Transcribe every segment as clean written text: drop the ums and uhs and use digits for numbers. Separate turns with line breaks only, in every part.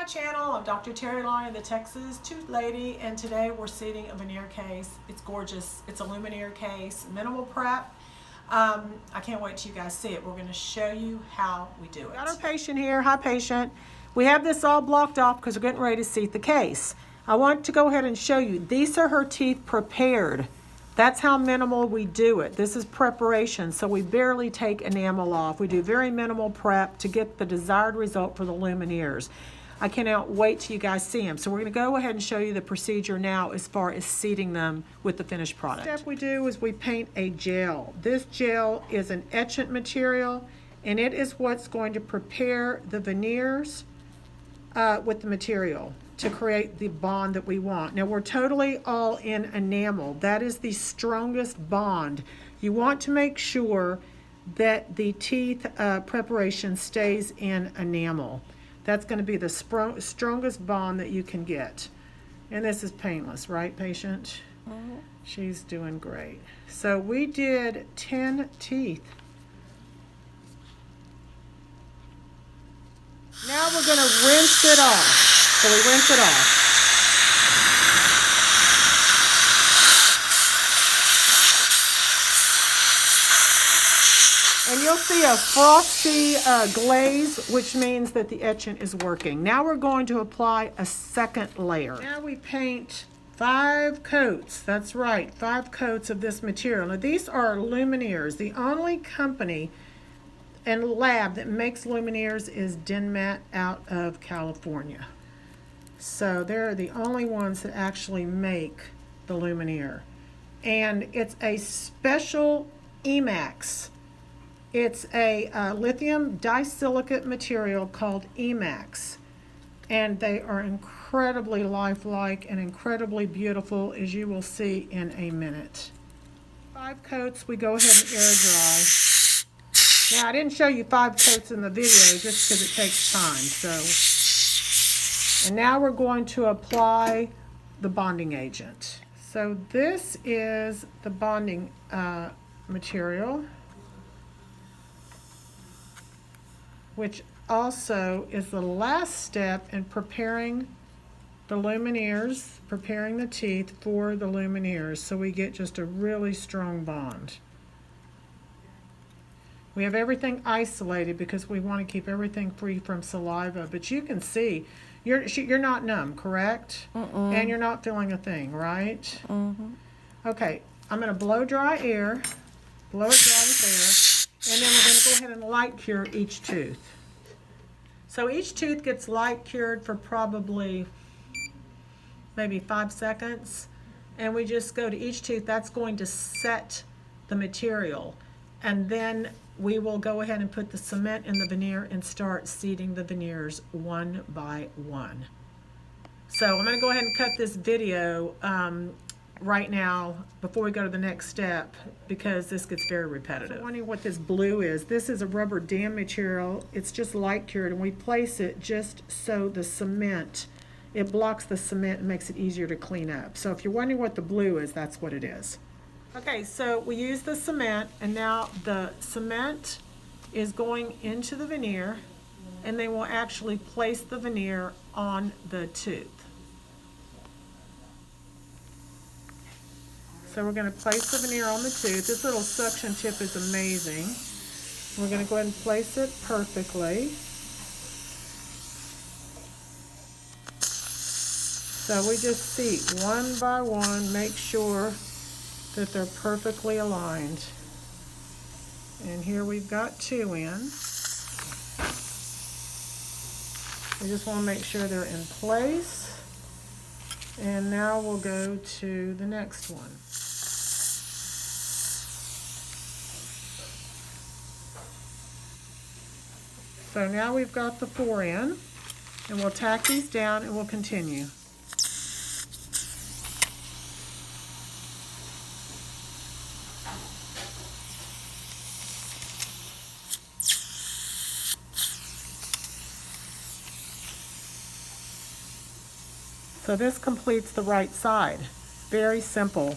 my channel. I'm Dr. Terry Lonnie, the Texas Tooth Lady, and today we're seating a veneer case. It's gorgeous. It's a Lumineer case, minimal prep. I can't wait till you guys see it. We're going to show you how we do it. Got our patient here. Hi, patient. We have this all blocked off because we're getting ready to seat the case. I want to go ahead and show you. These are her teeth prepared. That's how minimal we do it. This is preparation, so we barely take enamel off. We do very minimal prep to get the desired result for the Lumineers. I cannot wait till you guys see them. So we're going to go ahead and show you the procedure now as far as seating them with the finished product. The step we do is we paint a gel. This gel is an etchant material, and it is what's going to prepare the veneers with the material to create the bond that we want. Now we're totally all in enamel. That is the strongest bond. You want to make sure that the teeth preparation stays in enamel. That's going to be the strongest bond that you can get. And this is painless, right, patient? Mm-hmm. She's doing great. So we did 10 teeth. Now we're going to rinse it off. So we rinse it off. And you'll see a frosty glaze, which means that the etchant is working. Now we're going to apply a second layer. Now we paint 5 coats. That's right, 5 coats of this material. Now these are Lumineers. The only company and lab that makes Lumineers is Denmat out of California. So they're the only ones that actually make the Lumineer. And it's a special Emax. It's a lithium disilicate material called Emax. And they are incredibly lifelike and incredibly beautiful, as you will see in a minute. 5 coats, we go ahead and air dry. Now, I didn't show you 5 coats in the video just because it takes time. And now we're going to apply the bonding agent. So this is the bonding material, which also is the last step in preparing the Lumineers, preparing the teeth for the Lumineers, so we get just a really strong bond. We have everything isolated because we want to keep everything free from saliva, but you can see you're not numb, correct? Mm-mm. And you're not feeling a thing, right? Mm-hmm. Okay, I'm going to blow dry air, blow it dry with air, and then we're going to go ahead and light cure each tooth. So each tooth gets light cured for probably maybe 5 seconds, and we just go to each tooth. That's going to set the material, and then we will go ahead and put the cement in the veneer and start seating the veneers one by one. So I'm going to go ahead and cut this video right now before we go to the next step because this gets very repetitive. So wondering what this blue is. This is a rubber dam material. It's just light cured, and we place it just so the cement, it blocks the cement and makes it easier to clean up. So if you're wondering what the blue is, that's what it is. Okay, so we use the cement, and now the cement is going into the veneer, and they will actually place the veneer on the tooth. So we're going to place the veneer on the tooth. This little suction tip is amazing. We're going to go ahead and place it perfectly. So we just seat one by one, make sure that they're perfectly aligned. And here we've got 2 in. We just want to make sure they're in place. And now we'll go to the next one. So now we've got the 4 in, and we'll tack these down and we'll continue. So this completes the right side. Very simple.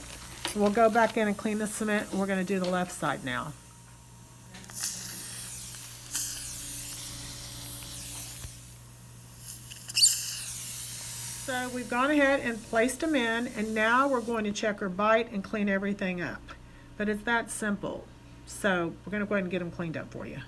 We'll go back in and clean the cement, and we're going to do the left side now. So we've gone ahead and placed them in, and now we're going to check her bite and clean everything up. But it's that simple. So we're going to go ahead and get them cleaned up for you.